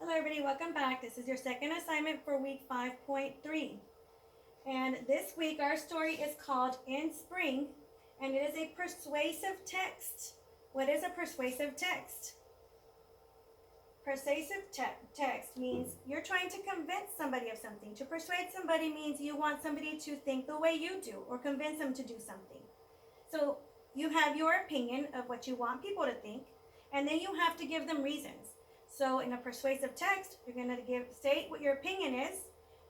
Hello everybody, welcome back. This is your second assignment for week 5.3. And this week our story is called In Spring, and it is a persuasive text. What is a persuasive text? Persuasive text means you're trying to convince somebody of something. To persuade somebody means you want somebody to think the way you do or convince them to do something. So you have your opinion of what you want people to think, and then you have to give them reasons. So in a persuasive text, you're going to state what your opinion is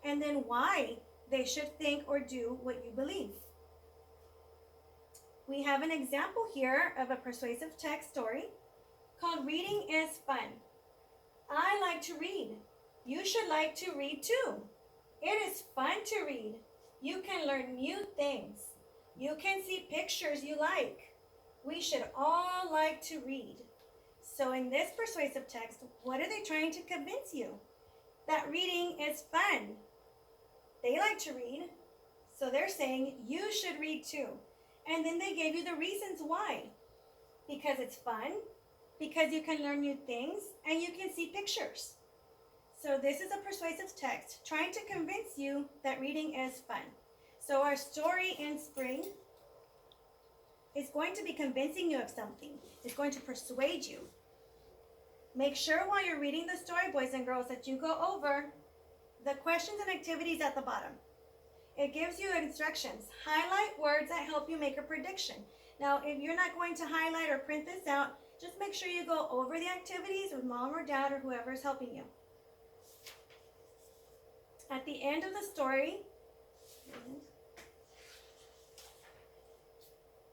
and then why they should think or do what you believe. We have an example here of a persuasive text story called Reading is Fun. I like to read. You should like to read too. It is fun to read. You can learn new things. You can see pictures you like. We should all like to read. So in this persuasive text, what are they trying to convince you? That reading is fun. They like to read, so they're saying you should read too. And then they gave you the reasons why. Because it's fun, because you can learn new things, and you can see pictures. So this is a persuasive text trying to convince you that reading is fun. So our story in spring is going to be convincing you of something. It's going to persuade you. Make sure while you're reading the story, boys and girls, that you go over the questions and activities at the bottom. It gives you instructions. Highlight words that help you make a prediction. Now, if you're not going to highlight or print this out, just make sure you go over the activities with mom or dad or whoever is helping you. At the end of the story,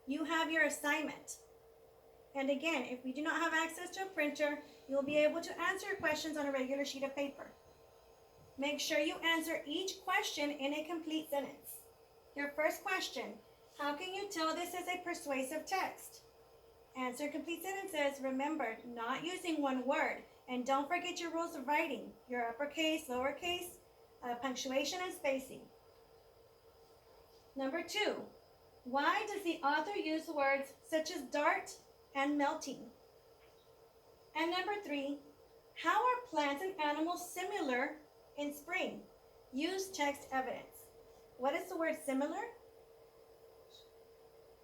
you have your assignment. And again, if we do not have access to a printer, you'll be able to answer your questions on a regular sheet of paper. Make sure you answer each question in a complete sentence. Your first question, how can you tell this is a persuasive text? Answer complete sentences. Remember, not using one word. And don't forget your rules of writing, your uppercase, lowercase, punctuation, and spacing. Number 2, why does the author use words such as dart and melting? And number 3, how are plants and animals similar in spring? Use text evidence. What is the word similar?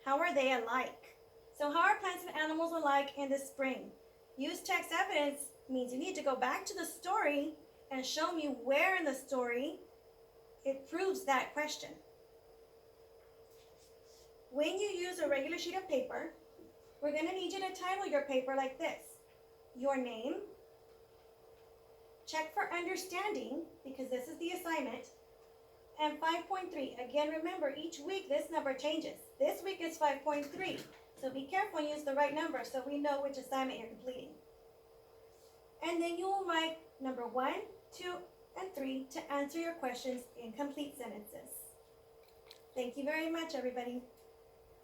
How are they alike? So how are plants and animals alike in the spring? Use text evidence means you need to go back to the story and show me where in the story it proves that question. When you use a regular sheet of paper, we're going to need you to title your paper like this. Your name. Check for understanding, because this is the assignment. And 5.3. Again, remember, each week this number changes. This week is 5.3. So be careful and use the right number so we know which assignment you're completing. And then you will write number 1, 2, and 3 to answer your questions in complete sentences. Thank you very much, everybody.